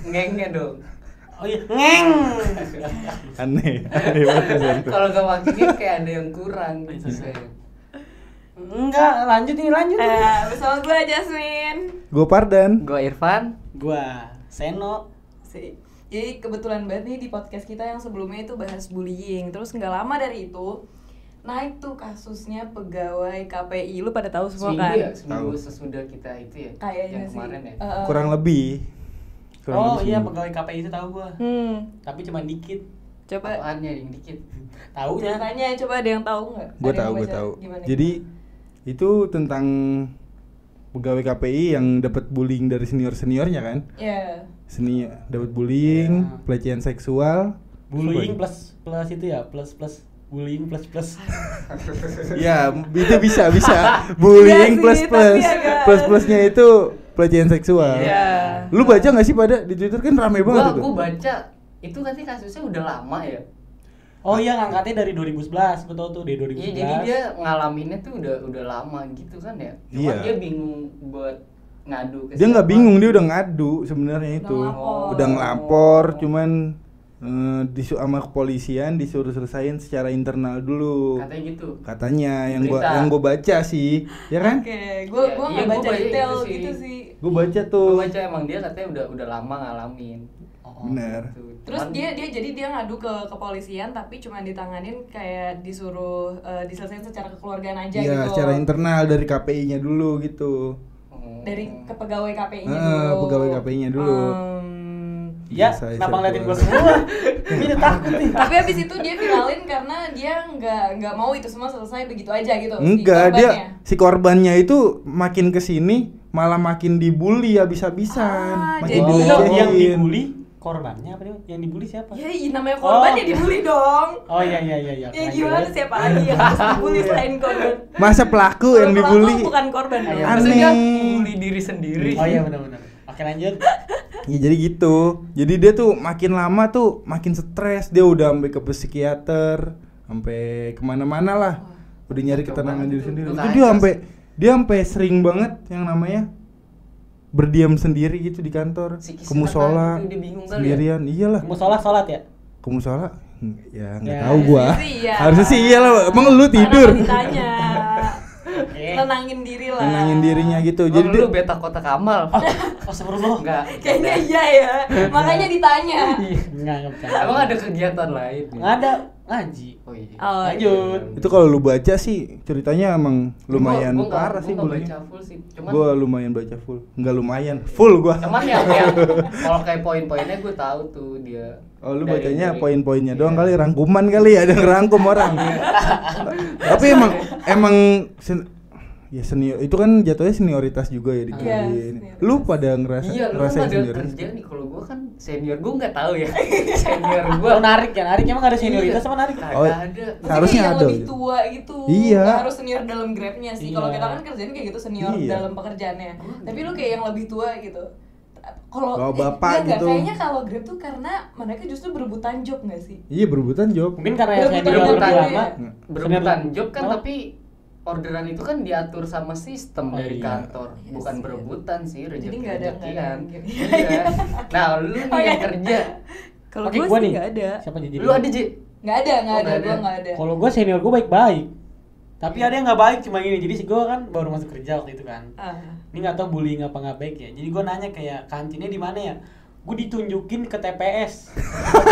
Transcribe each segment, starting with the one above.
Ngengnya dong. Oh iya, ngeng. Aneh banget. Kalau gak pakai ngeng kayak ada yang kurang gitu. Enggak, lanjut. Bersama gue Jasmine. Gue Pardan. Gue Irfan. Gua Seno. Jadi kebetulan banget nih di podcast kita yang sebelumnya itu bahas bullying. Terus nggak lama dari itu naik tuh kasusnya pegawai KPI. Lu pada tahu semua kan? Seminggu sesudah kita itu ya. Kayaknya yang sih. kemarin ya. Kurang lebih. Iya, pegawai KPI itu tahu gua. Tapi cuma dikit. Coba Apaannya yang dikit. Taunya. ceritanya coba ada yang tahu nggak? Gue Ada yang tahu. baca gimana? Jadi itu tentang pegawai KPI yang dapat bullying dari seniornya kan? Iya. Senior dapat bullying, pelecehan seksual. Bullying plus itu ya, plus bullying plus. Ya, itu bisa. Bullying Iya sih, tapi agak- plusnya itu pelecehan seksual. Iya. Lu baca nggak sih pada di Twitter kan rame banget itu? Gue baca itu katanya kasusnya udah lama ya. Oh iya, ngangkatnya dari 2011, betul tuh dari 2011. Iya, jadi dia ngalaminnya tuh udah lama gitu kan ya. Cuma Iya. dia bingung buat ngadu ke Dia nggak siapa. bingung, dia udah ngadu sebenarnya itu. ngelapor. Udah ngelapor, cuman sama kepolisian disuruh selesain secara internal dulu. Katanya gitu. Katanya yang Cerita. gua baca sih, ya kan? Oke, gue Iya, nggak iya, baca gua baca detail itu sih. gitu sih. Gua baca Gue tuh. baca emang dia katanya udah lama ngalamin. Bener. Gitu. Terus Cuman- dia ngadu ke kepolisian tapi cuma ditanganin kayak disuruh diselesaikan secara kekeluargaan aja Iya, gitu. secara internal dari KPI-nya dulu gitu. Dari ke pegawai KPI-nya dulu. Pegawai KPI-nya dulu. Ya, Biasa, kenapa ngeliatin gua Sir. semua? Ini udah takut nih. Tapi habis itu dia viralin karena dia nggak mau itu semua selesai begitu aja gitu. si Enggak, korbannya. si korbannya itu makin kesini malah makin dibully habis-habisan, makin jadi- dilecehin. Yang dibully korbannya apa nih? Yang dibully siapa? Ya namanya korban Oh. ya dibully dong. Oh iya. Ya gimana siapa lagi yang harus dibully selain korban? Masa pelaku yang Kalau dibully? pelaku bukan korban dong. Ya, Aneh. maksudnya bully diri sendiri. Oh iya benar. Oke, lanjut. Ya jadi gitu. Jadi dia tuh makin lama tuh makin stres. Dia udah sampai ke psikiater, sampai kemana-mana lah. Udah nyari Kacau ketenangan banget diri tuh. sendiri. Lu Itu kacau dia sampai sering banget yang namanya berdiam sendiri gitu di kantor. Psikis Ke musola itu dia bingung kali ya? sendirian. Iyalah. Mau sholat ya? Ke musola ya nggak Ya, tahu gua. harusnya sih iya. Harusnya sih iyalah. Emang lu Karena tidur? kalau ditanya. Oke. Tenangin diri lah. Tenangin dirinya gitu. Jadi Jadi dia lu beta kota Kamal. Oh, astagfirullah. Enggak. Kayaknya iya ya. Makanya ditanya. Enggak bercanda. Emang ada kegiatan lain? Nggak ada ngaji. Oh iya. Oh, Lanjut. itu kalau lu baca sih ceritanya emang lumayan Gua nggak- parah gua sih nggak bullying. baca full sih. Cuman Gua lumayan baca full. Enggak lumayan, full gua. cuman yang kalau kayak poin-poinnya gue tahu tuh dia. Oh lu dari- bacanya dari- poin-poinnya iya. doang kali, rangkuman kali, ada yang rangkum orang. Tapi emang ya senior itu kan jatuhnya senioritas juga ya di Iya, ini. senioritas. Lu pada Iya, lu ngerasain kan ada senioritas? kerja nih. Kalau gue kan senior, gue nggak tahu ya. Senior gue. Oh, narik emang ada senioritas Iya. sama narik. Kagak Oh, ada. Maksudnya Harusnya yang ada lebih gitu. tua gitu. Iya. Nggak harus senior dalam grabnya sih. Kalau Iya. kita kan kerjanya kayak gitu senior Iya. dalam pekerjaannya. Tapi lu kayak yang lebih tua gitu. Kalau Kalau bapak enggak, gitu. kayaknya kalau grab tuh karena mereka justru berebutan job nggak sih? Iya berebutan job. Mungkin karena yang Berebutan senior job lebih ya. lama. Berebutan Senior- job kan, Oh. tapi orderan itu kan diatur sama sistem Oh, dari iya. kantor, Iya bukan sih. berebutan sih, Jadi nggak ada- rezeki-rezekian. nggak ada. Iya. Nah, lu nih Oke. yang kerja, Kalau Oke, gue gua sih nih. nggak ada. Siapa jadi? lu ada Ji? Nggak ada, Oh, nggak gue ada. nggak ada. Kalau gue senior gue baik-baik. Tapi ada yang nggak baik cuma gini. Jadi gue kan baru masuk kerja waktu itu kan. Ah. Ini nggak tahu bullying apa nggak baik ya. Jadi gue nanya kayak kantinnya di mana ya? Gue ditunjukin ke TPS.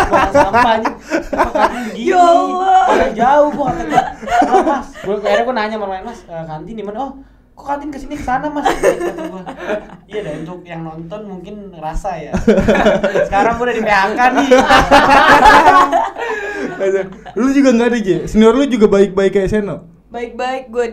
Buang sampah aja. Kenapa kantin begini? Ya Allah. Padahal jauh gue kata gue. Oh, Mas, akhirnya gue nanya sama Mas, kantin di mana? Oh, kok kantin kesini kesana Mas? Kata gua. Iya dah, untuk yang nonton mungkin ngerasa ya. Sekarang gue udah di PHK nih. Lu juga nggak ada J? Senior lu juga baik-baik kayak Seno? Baik-baik gue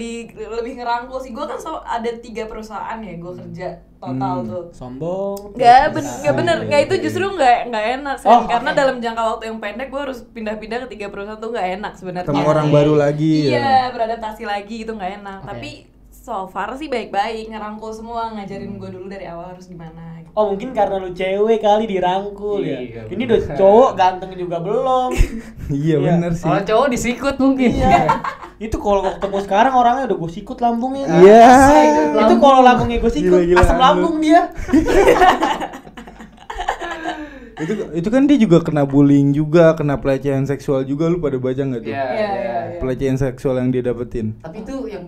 lebih ngerangkul sih. Gue kan ada 3 perusahaan ya gue kerja total tuh. Sombong. Nggak bener, nggak itu justru nggak enak Sen. Oh, karena oke. dalam jangka waktu yang pendek gue harus pindah-pindah ke 3 perusahaan tuh nggak enak sebenarnya. Ketemu orang baru lagi Iya, ya. beradaptasi lagi itu nggak enak. Oke. Tapi so far sih baik-baik, ngerangkul semua, ngajarin gue dulu dari awal harus gimana. Gitu. Oh mungkin karena lu cewek kali dirangkul ya. Iya, Ini bener. udah cowok ganteng juga belum. Iya bener sih. Kalau cowok disikut mungkin. Iya. Itu kalau ketemu sekarang orangnya udah gue sikut lambungnya. Iya. Itu kalau lambungnya gue sikut, Gila-gilaan asam lu. lambung dia. Itu kan dia juga kena bullying juga, kena pelecehan seksual juga, lu pada baca nggak tuh? Iya, Iya, iya. iya. Pelecehan seksual yang dia dapetin. Tapi itu yang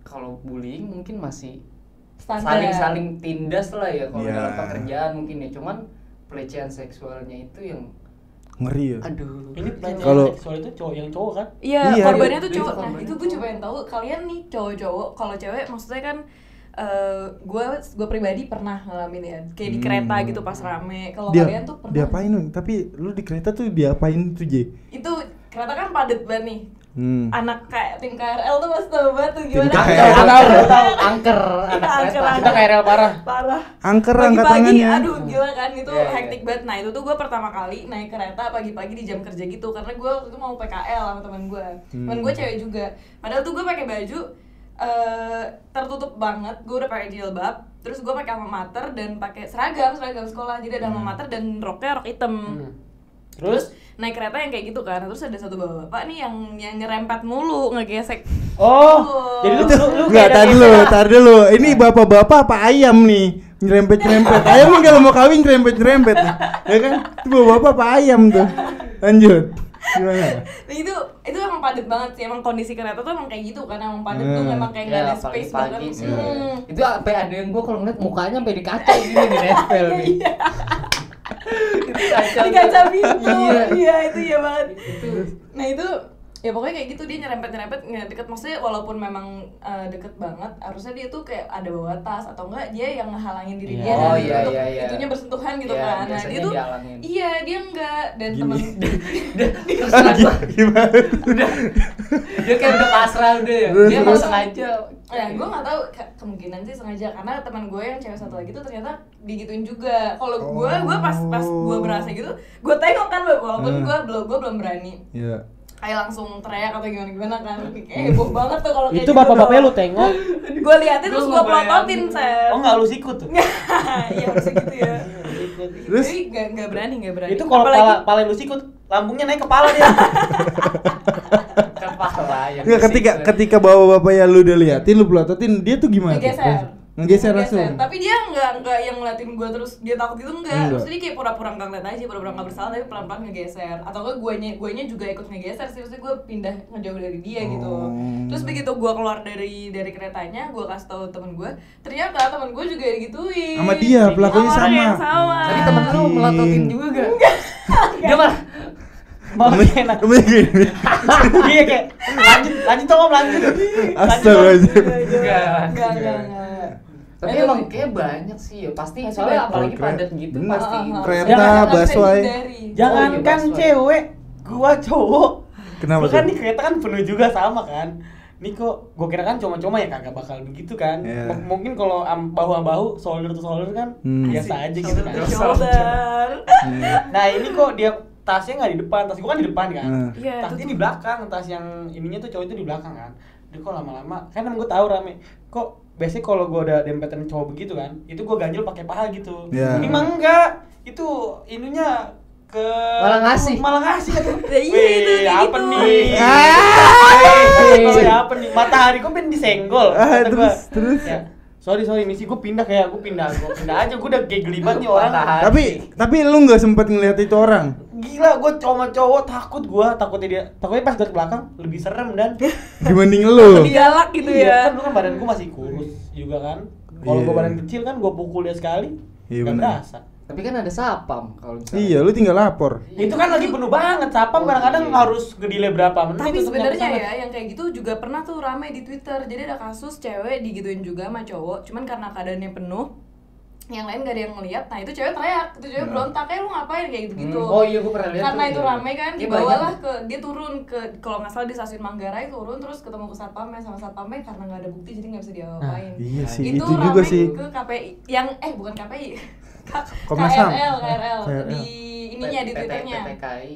kalau bullying mungkin masih Standar. saling tindas lah ya kalau Iya. dalam pekerjaan mungkin ya. Cuman pelecehan seksualnya itu yang Ngeri ya. aduh. Ini pelecehan Kalau- seksual itu cowok yang cowok kan? Iya, Iya, korbannya iya. tuh cowok. Itu Nah, korbannya itu gue cowok. coba yang tahu kalian nih cowok-cowok. Kalau cewek maksudnya kan gue pribadi pernah ngalamin ya kayak di kereta gitu pas rame. Kalau kalian tuh pernah? Diapain? Tapi lu di kereta tuh diapain tuh, J? Itu kereta kan padet banget nih. Anak kayak tim KRL tuh pasti tau banget tuh gimana. KRL. Angker anak Angker, kereta. Kita KRL parah. Parah. Angker angkat Pagi-pagi, tangannya. aduh gila kan itu Iya, iya. hektik banget. Nah itu tuh gue pertama kali naik kereta pagi-pagi di jam kerja gitu karena gue waktu itu mau PKL sama teman gue. Teman gue cewek juga. Padahal tuh gue pakai baju tertutup banget. Gue udah pakai jilbab. Terus gue pakai alma mater dan pakai seragam sekolah. Jadi ada alma mater dan roknya rok hitam. Terus naik kereta yang kayak gitu kan. Terus ada satu bapak nih yang nyerempet mulu, ngegesek. Oh, jadi lu Enggak, kayak tar dulu. Ini bapak-bapak apa ayam nih? Nyerempet-nyerempet. Ayam nih kalau mau kawin nyerempet-nyerempet nih. Ya kan? Itu bapak-bapak apa ayam tuh? Lanjut. Gimana? Nah, itu emang padat banget sih. Emang kondisi kereta tuh emang kayak gitu kan. Emang padat tuh memang kayak nggak Ya, ada space banget. pagi-pagi sih. Hmm. Itu sampai ada yang gua kalau ngeliat mukanya sampai di kaca gini di nempel nih. Di kaca pintu. Iya. Iya, itu iya banget. Itu Nah itu ya pokoknya kayak gitu, dia nyerempet nggak deket, maksudnya walaupun memang deket banget harusnya dia tuh kayak ada bawa tas atau enggak dia yang ngehalangin diri dia Oh, dan iya, untuk iya, iya. itunya bersentuhan gitu Iya, kan. Nah biasanya dia tuh dihalangin. iya dia enggak dan Gini. temen Gimana? dia kayak udah pasrah udah ya. Terus, Dia mau terus. sengaja. ya gue nggak tahu kemungkinan sih sengaja karena teman gue yang cewek satu lagi tuh ternyata digituin juga. Kalau gue pas gue berasa gitu gue tengok kan walaupun gue belum berani Iya. kayak langsung teriak atau gimana kan kayak heboh banget tuh kalau kayak itu gitu bapak-bapaknya dong. lu tengok. Gue liatin terus Gua gue ngebayangin. pelototin Sel. Oh enggak lu sikut tuh. Iya harus gitu ya. Terus? Jadi nggak berani. Itu kalau pala lu sikut, lambungnya naik kepala dia. Kepala yang Enggak, ketika bapak-bapak ya lu udah liatin, lu pelototin, dia tuh gimana? tuh? Ngegeser langsung. Tapi dia nggak yang ngeliatin gue terus dia takut gitu enggak. Enggak. Maksudnya dia kayak pura-pura nggak ngeliat aja, pura-pura nggak bersalah tapi pelan-pelan ngegeser. Atau enggak guanya juga ikut ngegeser sih. Maksudnya gue pindah ngejauh dari dia gitu. Terus begitu gue keluar dari keretanya, gue kasih tahu temen gue, ternyata temen gue juga digituin. Sama dia, pelakunya Sama orang sama. yang sama. Tapi temen lu melototin juga gak? Dia malah Malah enak. Gini. Iya kayak lanjut dong Om, lanjut. Astagfirullahaladzim. Enggak. tapi emang kayak banyak sih ya. Pasti soalnya apalagi Kalau padat gitu bener. pasti. Kereta, Jangan busway. Jangankan busway. cewek, gua cowok. Kenapa Gua kan tuh? di kereta kan penuh juga sama kan. Nih kok gua kira kan coma-coma ya kagak bakal begitu kan. Iya. Mungkin kalau bahu sama bahu, shoulder to shoulder kan biasa aja gitu kan. Shoulder. Nah, ini kok dia tasnya nggak di depan, tas gua kan di depan kan. Iya, Tasnya itu di belakang, tas yang ininya tuh cowok itu di belakang kan. Dia kok lama-lama, kan emang gua tahu rame. Kok biasanya kalau gua udah dempetan cowok begitu kan, itu gua ganjel pakai paha gitu. Iya. Ini mah enggak. Itu ininya ke Malah ngasih. Ya, iya, itu kayak apa gitu. nih? Ah. Apa nih? Matahari kok pengen disenggol. Ah, Kata gua. terus. Ya, sorry misi gue pindah aja, gue pindah aja, gue udah kayak gelibat nih orang. Tapi lu nggak sempet ngeliat itu orang? Gila, gue cowok takutnya dia, takutnya pas dari belakang lebih serem dan Dibanding lu. Lebih galak gitu iya, kan ya. lu kan badan gue masih kurus juga kan. Kalau Iya. gue badan kecil kan gue pukul dia sekali, Iya, nggak benar. berasa. Tapi kan ada sapam kalau misalnya. Iya, lu tinggal lapor. Itu kan lagi penuh banget, sapam kadang-kadang iya. harus ngedile berapa menit. Tapi tetep sebenarnya nyampe sana. ya yang kayak gitu juga pernah tuh rame di Twitter. Jadi ada kasus cewek digituin juga sama cowok, cuman karena keadaannya penuh, yang lain gak ada yang ngeliat. Nah itu cewek teriak, itu cewek berontak, lu ngapain kayak gitu-gitu. Oh iya, gua pernah lihat Karena tuh, itu iya. rame kan, Iya, dibawalah banyak. ke dia turun ke kalau nggak salah di stasiun Manggarai turun terus ketemu ke satpamnya sama satpamnya karena nggak ada bukti jadi nggak bisa diapa-apain. Iya sih, itu itu juga rame sih. ke KPI yang bukan KPI. Komnas HAM. KRL di ininya di Twitternya. PTKI.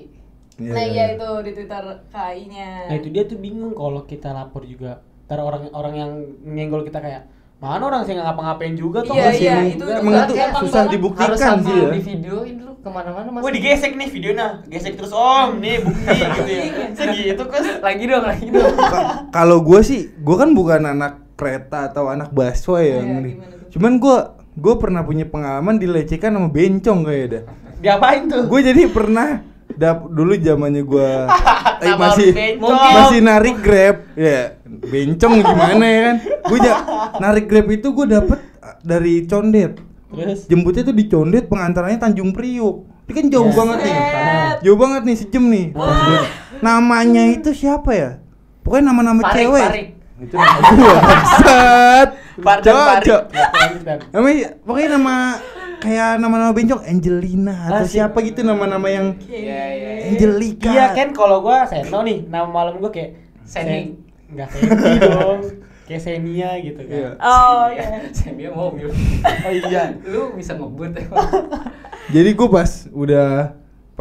Nah iya itu di Twitter KI-nya. Nah itu dia tuh bingung kalau kita lapor juga. Ntar orang yang nyenggol kita kayak mana orang saya nggak ngapa-ngapain juga tuh. Iya, Sih, iya, emang- itu emang juga itu gampang susah banget. dibuktikan Harus sih sambil ya. di videoin dulu kemana-mana mas. Wah digesek nih videonya, gesek terus om, nih bukti gitu ya. Segitu kus. Lagi dong. Kalau gue sih, gue kan bukan anak kereta atau anak busway ya. Iya, Ini. gimana tuh? Cuman gue pernah punya pengalaman dilecehkan sama bencong kayak dah. Diapain tuh? Gue jadi pernah dulu zamannya gue Kenapa masih harus bencong? masih narik Grab ya, bencong gimana ya kan. Gue narik Grab itu gue dapet dari Condet. Terus Jemputnya tuh di Condet, pengantarannya Tanjung Priuk. Ini kan jauh banget nih. Jauh banget nih, sejam nih. Namanya itu siapa ya? Pokoknya nama-nama Parik, cewek. Parik. Itu nama gua. Bangsat. Bardan Parik. Cok. Namanya pokoknya nama kayak nama-nama bencong, Angelina atau siapa gitu, nama-nama yang Iya. Angelica. Iya kan, kalau gua Seno nih, nama malam gua kayak Seni. Enggak Seni dong. Kayak Senia gitu kan. Iya. Oh iya. Seni mobil. Oh iya. Lu bisa ngebut emang. Jadi gue pas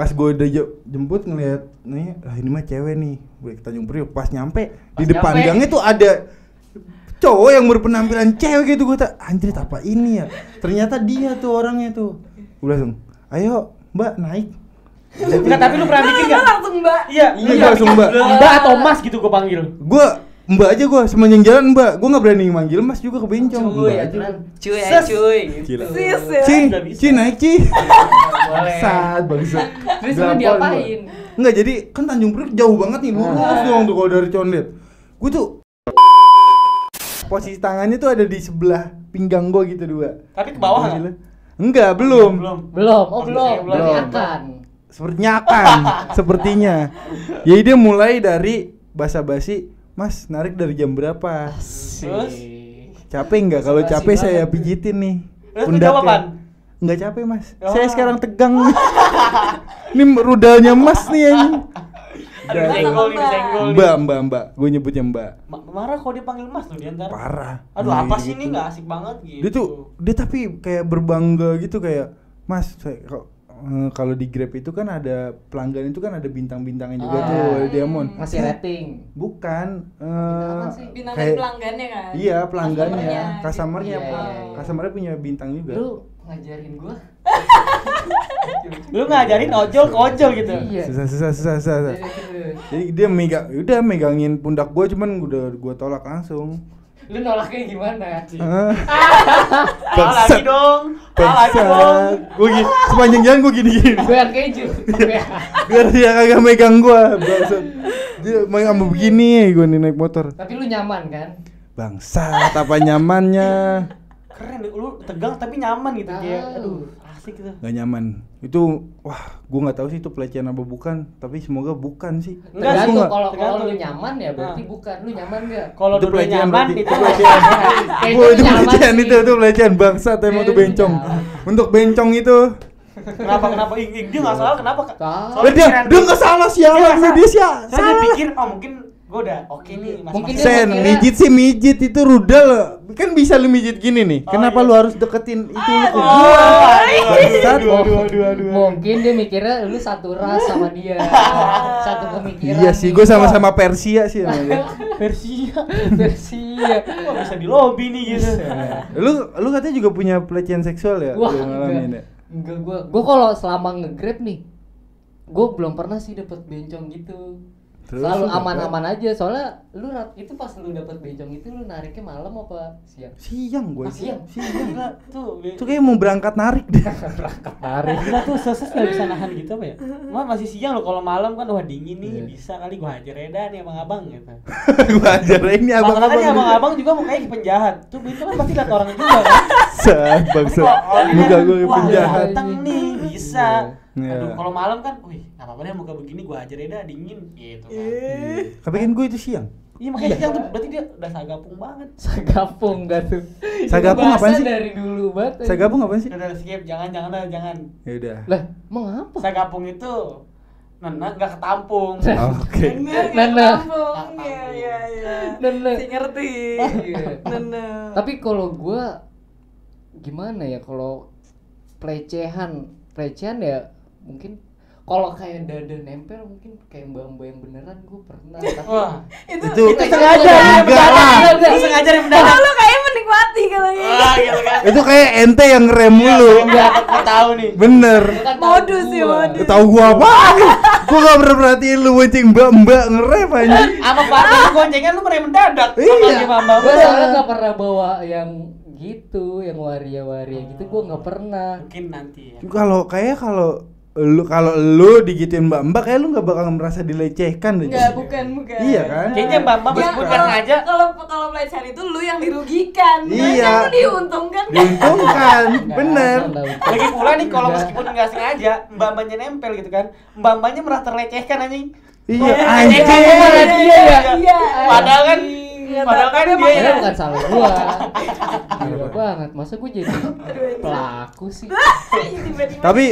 gue udah jemput ngeliat nih, ini mah cewek nih, gue ke Tanjung Priok. Pas nyampe di depan nyampe. gangnya tuh ada cowok yang berpenampilan cewek gitu. Gue tak, anjir apa ini ya? Ternyata dia tuh orangnya tuh. Gue langsung, ayo Mbak naik. Enggak, tapi lu pernah bikin Gue enggak? langsung mbak. Iya, Iya, langsung Mbak. Mbak atau Mas gitu gua panggil. Gue Mbak aja gue sepanjang jalan Mbak. Gue nggak berani manggil Mas juga kebencong. Cuy, Mbak aja. aturan. Cuy, Ses. cuy Gila. gitu. Sis ya. Ci, Nggak bisa. Ci naik Ci. Boleh. Saat bangsat. Terus lu Gelapon diapain? gua. Enggak, jadi kan Tanjung Priok jauh banget nih, lurus doang tuh kalau dari Condet. Gue tuh posisi tangannya tuh ada di sebelah pinggang gue gitu dua. Tapi ke bawah enggak? Enggak, belum. Belum. Oh, belum. Belum. Berarti akan. Sepertinya akan, sepertinya. Jadi dia mulai dari basa-basi, Mas narik dari jam berapa? Terus? Capek enggak? Kalau Basa-basi capek saya banget. pijitin nih. Terus lu jawab apaan? Enggak capek Mas. Oh. Saya sekarang tegang. Ini rudalnya Mas nih anjing. Aduh, Udah, senggol nih, Mbak. senggol. nih. Mbak. Gue nyebutnya Mbak. Marah kalau dia panggil Mas tuh di antara. Parah. Aduh, Nah, apa gitu. sih ini enggak asik banget gitu. Dia tapi kayak berbangga gitu, kayak Mas kalau di Grab itu kan ada pelanggan itu kan ada bintang-bintangnya juga Ah. tuh, ada Diamond. Ngasih rating. Bukan Bintang apa sih? Bintang kayak- dari pelanggannya kan. iya pelanggannya, Customernya. customernya, Iya, iya. customernya punya bintang juga. Lu ngajarin gua. Lu ngajarin ojol ke ojol gitu. Iya. Susah. Jadi dia megangin pundak gue, cuman udah gue tolak langsung. Lu nolaknya gimana? Salah lagi dong. Salah lagi dong. Gue sepanjang jalan gue gini-gini. Goyang keju. Biar dia kagak megang gue. Dia main sama begini gue nih naik motor. Tapi lu nyaman kan? Bangsat, apa nyamannya? Keren lu tegang tapi nyaman gitu kayak. Tahu. Aduh, asik gitu. Gak nyaman. Itu wah, gue nggak tahu sih itu pelecehan apa bukan, tapi semoga bukan sih. Enggak, Tergantung gua kalau tergantung. lu nyaman ya berarti bukan. Lu nyaman enggak? Kalau Itu dua pelecehan nyaman berarti. itu Itu pelecehan. Kayak Wah, itu itu nyaman pelecehan sih. itu pelecehan bangsat emang tuh Itu bencong. nyaman. Untuk bencong itu. kenapa dia nggak salah kenapa? Tahu. Lah Soalnya dia pikiran nggak salah sialan lu, dia Soalnya dia salah. pikir oh mungkin gue udah oke nih mas. Mungkin dia Sen, mikirnya- mijit sih mijit itu rudal. Kan bisa lu mijit gini nih. Oh, Kenapa iya. lu harus deketin itu lu ke Oh, gua? aduh, Bangsat. Mungkin dia mikirnya lu satu ras sama dia. Satu pemikiran. Iya sih, nih. gue sama-sama Persia sih namanya. Persia. Persia. Wah, bisa di lobby nih gitu. Lu katanya juga punya pelecehan seksual ya? Wah, Lu ngalamin ya? enggak gua kalau selama nge-Grab nih, gua belum pernah sih dapet bencong gitu. Terus Selalu lu dapet? aman-aman aja, soalnya lu itu pas lu dapet bencong itu lu nariknya malam apa siang? Siang gue Ah, siang. Gila tuh. Itu kayak mau berangkat narik deh. Narik. Gila tuh seses nggak bisa nahan gitu apa ya? Masih siang loh, kalau malam kan wah dingin nih, Iya. bisa kali gua hajar Eda nih abang-abang gitu. Gue ajarin ini Makanya abang-abang. abang-abang juga mukanya kayak penjahat. Tuh itu kan pasti lihat orang juga kan. Bangsat, bangsat. Muka gue kayak Wah, penjahat. ganteng nih, bisa. Iya. Aduh, kalau malam kan, wih, nggak apa-apa deh muka begini gua hajar Eda dingin gitu kan. Tapi kan gue itu siang. Iya makanya siang tuh berarti dia udah sagapung banget. Sagapung gak tuh? Sagapung Itu apaan bahasa sih? dari dulu banget. Sagapung apaan sih? Udah skip, jangan lah, jangan. Ya udah. Lah, emang apa? Sagapung itu nenek nggak ketampung. Oke. Nana. Iya. Nana. Si ngerti. Iya. Nana. Tapi kalau gua gimana ya, kalau pelecehan ya mungkin kalau kayak dada nempel mungkin kayak mbak-mbak yang beneran gue pernah. Tapi Wah, Itu sengaja enggak lah. Lu sengaja yang mendadak. Lu kayaknya menikmati kayaknya. Wah, gitu kan. Itu kayak ente yang ngerem mulu. Enggak, aku tahu nih. Bener. kan tahu Modus sih, gua. modus. Tahu gua apaan? Gua gak pernah perhatiin lu bonceng mbak-mbak ngerem anjing. Sama partner goncengan lu pernah mendadak. Iya. Mbak. Gue soalnya gak pernah bawa yang gitu, yang waria-waria gitu gue nggak pernah. Mungkin nanti ya. Kalau kalau lu digituin mbak-mbak kayak lu nggak bakal merasa dilecehkan deh. Enggak, bukan. Iya kan? Kayaknya mbak-mbak Ya, meskipun nggak sengaja. kalau pelecehan itu lu yang dirugikan. Iya. Kan lu diuntungkan kan? Diuntungkan, bener. Lagi pula nih kalau meskipun nggak sengaja, mbak-mbaknya nempel gitu kan, mbak-mbaknya merasa terlecehkan anjing. Iya, Anjing, anjing. kamu malah dia ya. Iya. Padahal kan Dia dia ya. bukan salah gua. Gila banget, masa gua jadi pelaku sih. Tiba-tiba Tapi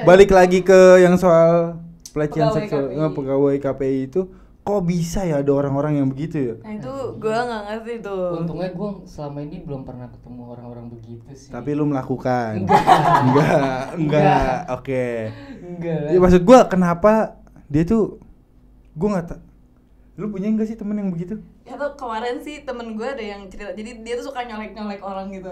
balik lagi ke yang soal pelecehan Pegawai seksual KPI. pegawai KPI itu, kok bisa ya ada orang-orang yang begitu ya? Nah itu gue nggak ngerti tuh. Untungnya gua selama ini belum pernah ketemu orang-orang begitu sih. Tapi lu melakukan. Enggak. Enggak. Oke. Enggak. Ya maksud gua kenapa dia tuh gua enggak lu punya enggak sih temen yang begitu? Ya tuh kemarin sih temen gue ada yang cerita, jadi dia tuh suka nyolek orang gitu.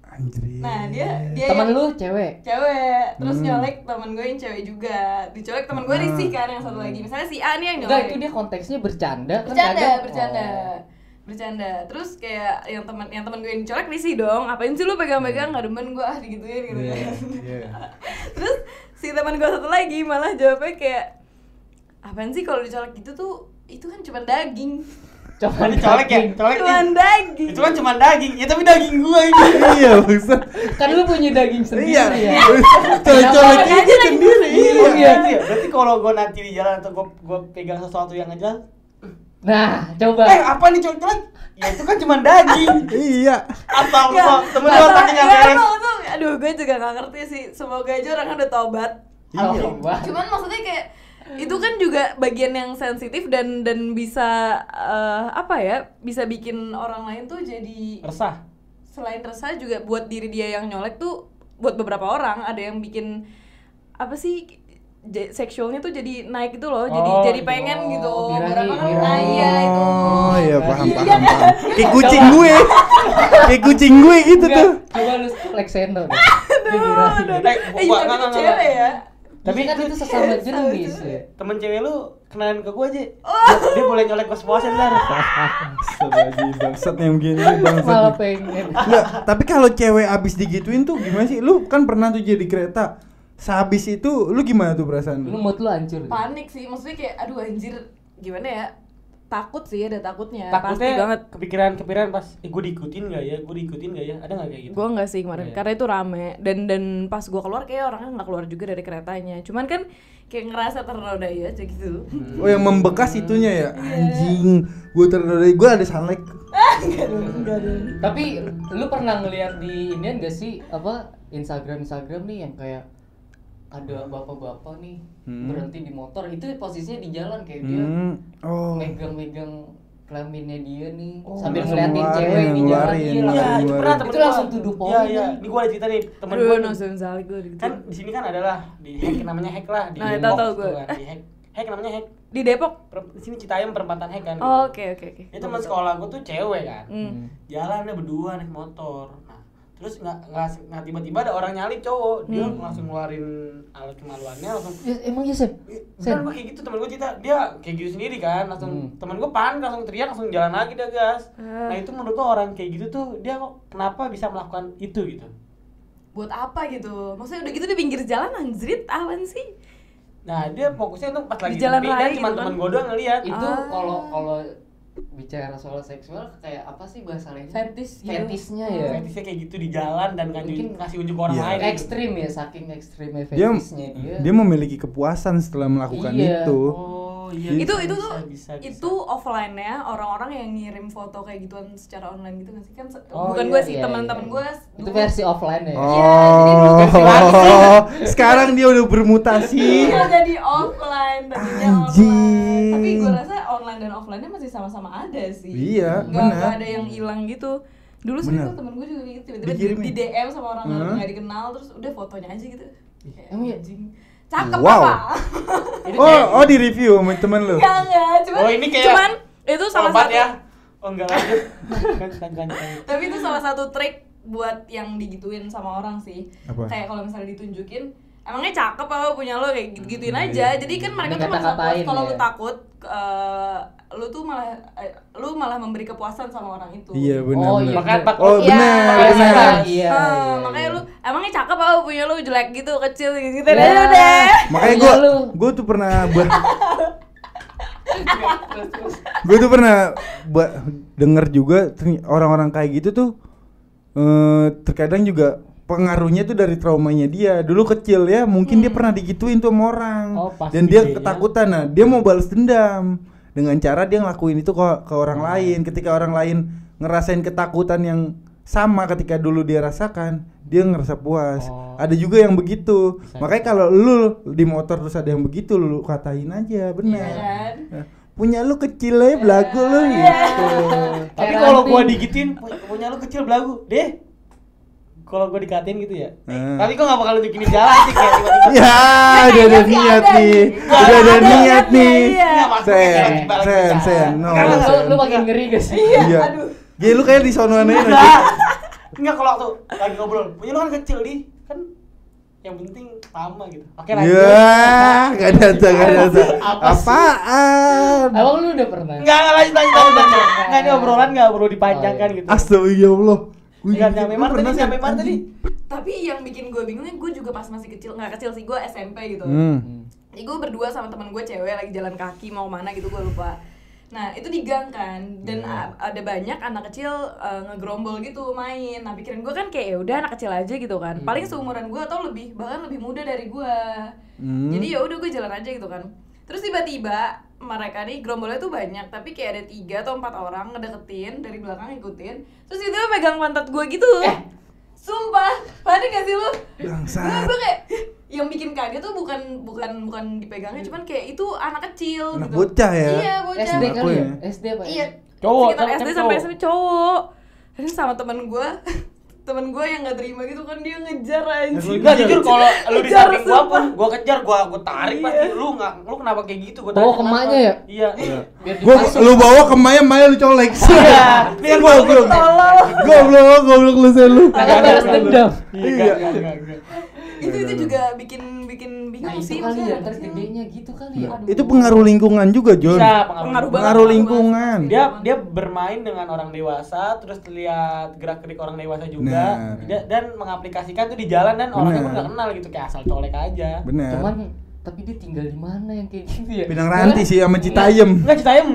Anjir. Nah dia Temen yang lu cewek? cewek, terus nyolek temen gue yang cewek juga. Dicolek temen gue risih kan yang satu lagi. Misalnya si A nih yang nyolek. Enggak, itu dia konteksnya bercanda kan bercanda kadang. bercanda terus kayak yang teman gue yang colek risih dong, apain sih lu pegang-pegang, nggak demen gue digituin gitu Iya, kan. iya. Terus si teman gue satu lagi malah jawabnya kayak, apaan sih kalau dicolek gitu tuh, itu kan cuma daging, Coba Ini colek ya, colek cuma nih. daging. Itu kan cuma daging, ya tapi daging gua ini. Iya, maksud. Kan lu punya daging sendiri Iya. ya. Colek-colek Kenapa? aja sendiri. Iya. Berarti kalau gua nanti di jalan atau gua pegang sesuatu yang ngejelas, Nah, coba. apa nih colek-colek? Ya itu kan cuma daging. Iya. Atau Nggak, temen nggak lu tahu, otaknya nggak beres. tahu tuh. Aduh, gue juga nggak ngerti sih. Semoga aja orangnya udah tobat. Alhamdulillah. Cuman maksudnya kayak itu kan juga bagian yang sensitif dan bisa apa ya, bisa bikin orang lain tuh jadi Resah. selain resah juga buat diri dia yang nyolek tuh, buat beberapa orang ada yang bikin apa sih, seksualnya tuh jadi naik gitu loh, jadi pengen gitu. birahi, Beberapa kan, birahi. nah iya itu. Oh iya, paham. Iya kan? Kayak kucing gue. Kayak kucing gue gitu Enggak, tuh. coba lu Lexendo deh. Aduh, Gua tapi nggak. cewek ya. Tapi kan itu sesama jenis ya. Temen cewek lu kenalin ke gua aja. Dia boleh nyolek gua sepuasnya ntar. Lagi bangsat yang begini bangsat. Malah pengen. Enggak, tapi kalau cewek abis digituin tuh gimana sih? Lu kan pernah tuh jadi kereta. Sehabis itu lu gimana tuh perasaan Lu lu? mood lu hancur. Panik sih, maksudnya kayak aduh anjir, gimana ya? Takut sih, ada takutnya. Pasti Takutnya banget. kepikiran pas gua diikutin enggak ya? Ada enggak kayak gitu? Gue enggak sih kemarin, Iya. karena itu rame dan pas gue keluar kayak orangnya nggak keluar juga dari keretanya. Cuman kan kayak ngerasa ternodai aja gitu. Oh yang membekas itunya ya? Anjing, gue ternodai, gue ada sunlight. Tapi lu pernah ngeliat di inian gak sih apa Instagram nih yang kayak ada bapak-bapak nih berhenti di motor, itu posisinya di jalan kayak dia Oh. megang-megang kelaminnya dia nih sambil langsung ngeliatin ngeluarin, cewek di jalan. ngeluarin, Iya, Iya, ngeluarin. itu pernah temen Itu gua. langsung tuduh poin. Iya, iya. Ini gua ada cerita nih, temen Aduh, gua. nonton Zali gue gitu. Kan di sini kan adalah di hack, namanya hack lah di Nah, Depok tahu gitu gue. kan. Di hack namanya hack. Di Depok. Di sini Citayam perempatan hack kan. gitu. Oh, oke. Itu teman sekolah gua tuh cewek kan. Jalannya berdua naik motor. Nah, terus nggak tiba-tiba ada orang nyalip cowok, dia langsung ngeluarin alat kemaluannya langsung. Ya, emang ya Sen? Kan gua kayak gitu, temen gua cerita, dia kayak gitu sendiri kan, langsung temen gua panik, langsung teriak, langsung jalan lagi dia gas. Nah itu menurut gua orang kayak gitu tuh dia kok kenapa bisa melakukan itu gitu? Buat apa gitu? Maksudnya udah gitu di pinggir jalan anjrit, apaan sih? Nah dia fokusnya tuh pas lagi Di jalan sepi, raya dan cuma gitu kan? temen gua doang ngeliat. Itu kalau bicara soal seksual kayak apa sih bahasanya? Fetish gitu. Fetisnya ya. Fetisnya kayak gitu di jalan dan Mungkin ngasih unjuk ke orang Iya. lain. gitu. Ekstrim ya, saking ekstrimnya Dia fetisnya dia. dia memiliki kepuasan setelah melakukan Iya. itu. Oh iya. Itu bisa, tuh bisa. itu offline-nya orang-orang yang ngirim foto kayak gituan secara online gitu nggak sih? Kan Oh, bukan iya, gue sih, iya, teman-teman iya. gue Itu versi offline ya. Oh, sekarang dia udah bermutasi. Iya jadi offline, tadinya Anjing. offline. Tapi gue rasa online dan offline-nya masih sama-sama ada sih. Iya, Nggak benar. ada yang hilang gitu. Dulu sih Benar. tuh temen gue juga gitu, tiba-tiba Dikirimin. di DM sama orang Hah? nggak dikenal, terus udah fotonya aja gitu. Kayak, Emang ya? anjing. Cakep Wow. apa? Oh di review sama temen lu. Enggak, cuman, Oh, ini kayak cuman itu salah Obat satu ya. Oh enggak lanjut. Lanjut. tapi itu salah satu trik buat yang digituin sama orang sih. Apa? Kayak kalau misalnya ditunjukin, emangnya cakep apa punya lo, kayak gitu-gituin aja. Jadi kan mereka tuh merasa puas Dikata-katain kalau ya. lu takut lu tuh malah memberi kepuasan sama orang itu. Iya benar. Oh, benar. iya. Makanya pak Oh Iya, benar. iya, benar. iya. Makanya lu emangnya cakep apa punya lu jelek gitu kecil gitu Ya. deh. Makanya Punya lu. gue tuh pernah gue tuh pernah denger juga orang-orang kayak gitu tuh terkadang juga pengaruhnya tuh dari traumanya dia dulu kecil ya, mungkin dia pernah digituin tuh sama orang. Oh, pas dan dia gedenya. ketakutan, nah dia mau balas dendam dengan cara dia ngelakuin itu ke orang lain. Ketika orang lain ngerasain ketakutan yang sama ketika dulu dia rasakan, dia ngerasa puas. Ada juga yang begitu. Makanya kalau lu di motor terus ada yang begitu, lu katain aja, benar. Iya kan? Nah, punya lu kecil ya, belagu lu gitu. Tapi Kayak kalau ranting. gua digituin, punya lu kecil belagu, deh. Kalau gua dikatain gitu ya. Tapi gua gak bakal bikinin jalan sih kayak tiba-tiba. Ya, udah ada sih niat ada nih. nih. Udah ada Ada niat niatnya, nih. iya. Nggak, maksudnya kayak Sen, balik sen, jalan. sen. No, Karena Lu makin ngeri gak sih? Iya. Jadi lu kayak di sonoan aja nanti. Enggak kalau tuh lagi ngobrol, punya lu kan kecil di kan yang penting sama gitu. Oke lanjut. Ya, gak ada. Apaan? Abang lu udah pernah? Enggak lanjut. Enggak ini obrolan enggak perlu dipanjangkan gitu. Astagfirullah. Wih, Enggak nyampe lu mana pernah tadi, sih, nyampe mana tadi? anjing? Tapi yang bikin gue bingungnya, gue juga pas masih kecil, nggak kecil sih, gue SMP gitu. Jadi gue berdua sama teman gue cewek lagi jalan kaki mau mana gitu, gue lupa. Nah itu di gang kan, dan ada banyak anak kecil ngegerombol gitu main. Nah pikiran gue kan kayak ya udah anak kecil aja gitu kan, paling seumuran gue atau lebih, bahkan lebih muda dari gue. Jadi ya udah gue jalan aja gitu kan. Terus tiba-tiba mereka nih gerombolnya tuh banyak, tapi kayak ada 3 atau 4 orang ngedeketin dari belakang ngikutin. Terus itu megang pantat gue gitu. Sumpah, panik gak sih lu? Bangsat. Gue kayak yang bikin kaget tuh bukan dipegangnya, cuman kayak itu anak kecil Anak gitu. bocah ya? Iya, bocah. SD Aku kali ya? ya? SD apa? Iya. Cowok, Sekitar kan SD sampai cowok. SMP cowok. Terus sama temen gue yang gak terima gitu kan, dia ngejar anjing. Enggak jujur kalau lu di Kejar, samping gua pun sumpah. gua kejar, gua tarik Iya. pasti lu kenapa kayak gitu? Gua Bawa tanya ke kenapa. emaknya ya? Iya. Biar Gua dipasung. lu bawa ke Maya lu colek. Iya. Biar Goblok. Goblok lu sen lu. Agak balas dendam. Iya. Itu juga bikin bingung Nah itu sih. kali maksudnya ya, anak ntar kecil. gedenya gitu kali ya. Aduh. Itu pengaruh lingkungan juga, Jon. Bisa Pengaruh banget. Pengaruh lingkungan. Dia bermain dengan orang dewasa, terus lihat gerak-gerik orang dewasa juga, Benar. dan mengaplikasikan tuh di jalan dan orangnya pun Benar. nggak kenal gitu, kayak asal colek aja. Bener. Cuman tapi dia tinggal di mana yang kayak gitu ya? Pinang Ranti sih sama Citayam. Enggak, Citayam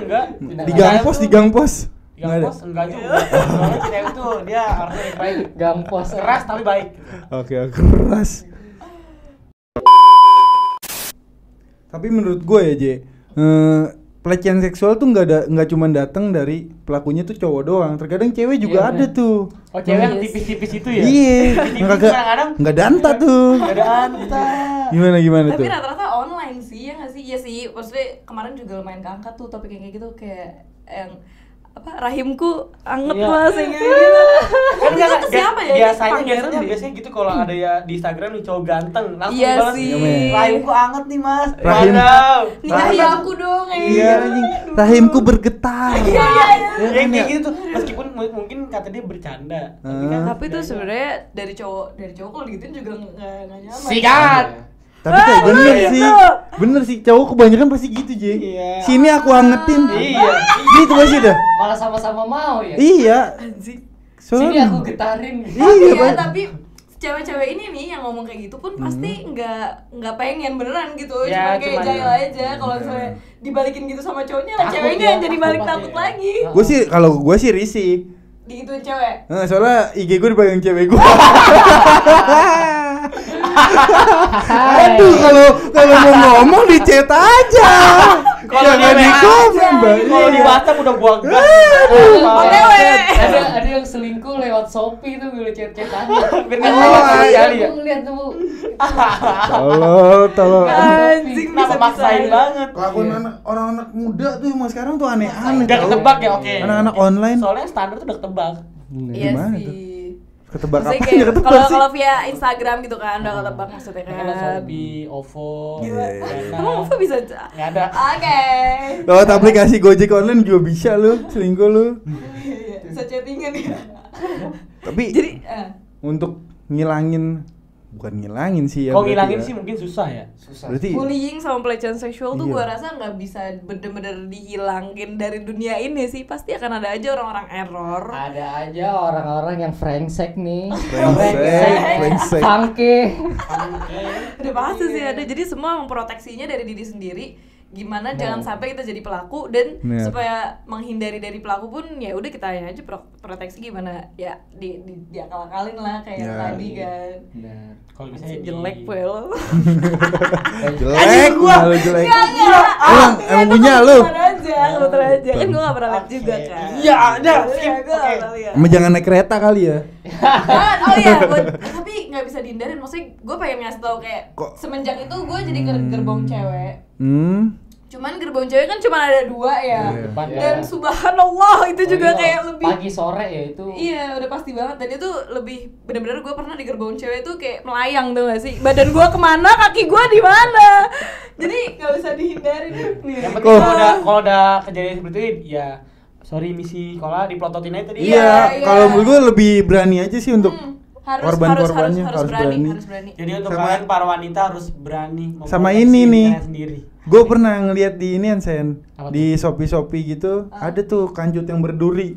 enggak. Di gang pos, di gang pos. Gang Nggak ada. pos enggak juga. Soalnya Citayam tuh dia orangnya baik, Gampos. keras tapi baik. Oke, keras. Tapi menurut gue ya, J, pelecehan seksual tuh nggak cuma datang dari pelakunya tuh cowok doang. Terkadang cewek juga Iya, ada bener. tuh. Oh, cewek yang Yes. tipis-tipis itu ya? Iya, Tipis nggak kadang-kadang nggak danta tuh. enggak ada anta. Gimana Tapi tuh? rata-rata online sih, ya nggak sih? Iya sih, maksudnya kemarin juga lumayan keangkat tuh topik kayak gitu, kayak yang apa, rahimku anget Iya. mas, yang kayak gitu. Kan Itu tuh siapa ya? Biasanya gitu kalau ada ya di Instagram nih cowok ganteng langsung Iya balas, sih. rahimku anget nih mas. Rahim. Wadaw. Nikahi aku dong, ya. Iya, anjing. Rahimku bergetar. Iya. Yang kayak gitu tuh, meskipun mungkin kata dia bercanda, tapi kan Tapi tuh sebenarnya dari cowok kalau digituin juga nggak nyaman. sikat. Tapi kayak bener iya. sih. Bener sih, cowok kebanyakan pasti gitu, J. Iya. Sini aku angetin. Iya. Gitu pasti dah. Malah sama-sama mau ya. Iya. Anjing. Sini Soalnya aku getarin. Iya, Tapi ya, Pak. tapi cewek-cewek ini nih yang ngomong kayak gitu pun pasti nggak pengen beneran gitu, Ya, cuma kayak cuman- jahil aja. Kalau misalnya dibalikin gitu sama cowoknya, lah Takut ceweknya ya, yang jadi balik takut takut ya. lagi. gue sih, kalau gue sih risih. Digituin cewek. Soalnya IG gue dipegang cewek gue. Aduh, kalau mau ngomong di chat aja. Jangan di komen, Mbak. Kalau di Iya. WhatsApp udah gua gas. OTW. Ada yang selingkuh lewat Shopee tuh gue chat-chatan. Biar Oh, nggak iya. kali ya. Gue ngeliat tuh. Tolong. Anjing, Kenapa bisa-bisa maksain aja. banget? Kelakuan orang-anak muda tuh emang sekarang tuh aneh-aneh. Udah tau. ketebak ya, oke. Anak-anak online. Soalnya standar tuh udah ketebak. Iya Gimana sih. tuh? Ketebak Maksudnya apa? kayak Ya ketebak kalau sih. kalau via Instagram gitu kan udah ketebak maksudnya Kan ada kan. Shopee, OVO, Iya. Dana. Emang apa bisa? Nggak ada. Oke. Lewat aplikasi Gojek online juga bisa lu, selingkuh lu. Bisa chattingan ya. Tapi Jadi untuk ngilangin bukan ngilangin sih ya. Kalau berarti ngilangin ya. sih mungkin susah ya. Susah. Berarti Bullying sama pelecehan seksual tuh Iya. gua rasa nggak bisa bener-bener dihilangin dari dunia ini sih. Pasti akan ada aja orang-orang error. Ada aja orang-orang yang brengsek nih. brengsek. Sangke. Udah pasti sih ada. Jadi semua memproteksinya dari diri sendiri. Gimana jangan sampai kita jadi pelaku dan Bener. supaya menghindari dari pelaku pun ya udah kita aja proteksi gimana ya diakal-akalin lah kayak Ya, tadi iya. kan. Benar. Kalau bisa Masih ya jelek di- pel. jelek, malu jelek. Emang punya lu. Kebetulan aja kan gue gak pernah lihat juga kan. Iya, ada. Iya, gue gak pernah lihat. Emang jangan naik kereta kali ya. Oh iya, tapi nggak bisa dihindarin. Maksudnya gue pengen ngasih tau kayak Kok- semenjak itu gue jadi gerbong cewek. Cuman gerbong cewek kan cuma ada 2 ya. Iya. Dan subhanallah itu juga Oh, iya. kayak lebih. Pagi sore ya itu. Iya, udah pasti banget. Dan itu lebih bener-bener gue pernah di gerbong cewek tuh kayak melayang tuh gak sih? Badan gue kemana, kaki gue di mana. Jadi nggak bisa dihindarin nih. Yang penting kalau udah kejadian seperti itu ya sorry misi sekolah diplototin aja tadi. Iya, iya. kalau menurut gue lebih berani aja sih untuk korban-korbannya harus berani. Jadi untuk Sama- kalian para wanita harus berani Sama memproteksi ini diri nih. kalian sendiri. Gue pernah ngeliat di ini Sen, Apa di Shopee gitu, Ah. ada tuh kancut yang berduri.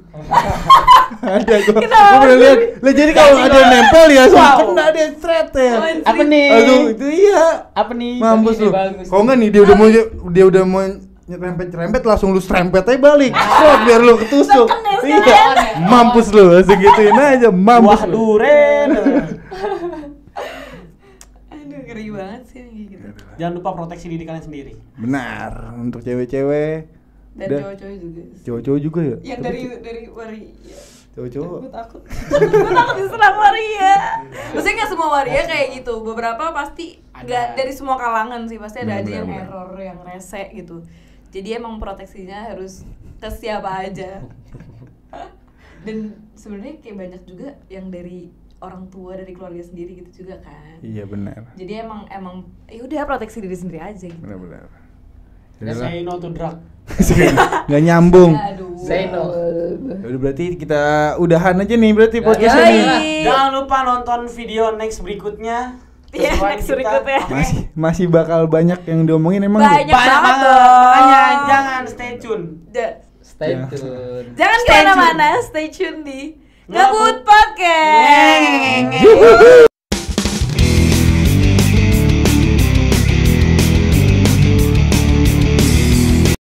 Ada gue pernah lihat. Lah jadi kalau ada yang nempel ya langsung Wow. kena dia straight ya. Apa nih? Aduh, itu iya. Apa nih? Mampus Tapi lu. ini bagus. Kalau enggak nih dia udah mau nyerempet langsung lu serempet aja balik. Shot biar lu ketusuk. Tekan ya, Iya. sekalian. Mampus lu, langsung gituin aja, mampus Wah lu. duren. Aduh, ngeri banget sih yang kayak gitu. Jangan lupa proteksi diri kalian sendiri. Benar, untuk cewek-cewek Dan Dan- cowok-cowok juga. cowok-cowok juga ya. Yang dari waria. Cowok-cowok. Gue takut. Gue takut diserang waria. Maksudnya nggak semua waria kayak gitu. Beberapa pasti nggak dari semua kalangan sih. Pasti ada aja yang Benar. error, yang rese gitu. Jadi emang proteksinya harus ke siapa aja. Dan sebenarnya kayak banyak juga yang dari orang tua, dari keluarga sendiri gitu juga kan. Iya benar. Jadi emang ya udah proteksi diri sendiri aja gitu. Benar-benar. Say no to drug. Nggak nyambung. Aduh. Say no. Udah berarti kita udahan aja nih berarti podcastnya Yoi. nih. Jangan lupa nonton video next berikutnya. Iya, Sesuai next kita. berikutnya. Masih bakal banyak yang diomongin emang. Banyak Banyak banget banget. dong. Makanya jangan stay tune. Stay Ya. tune. Jangan Stay tune. kemana-mana, stay tune di Ngabut Ngabut Podcast.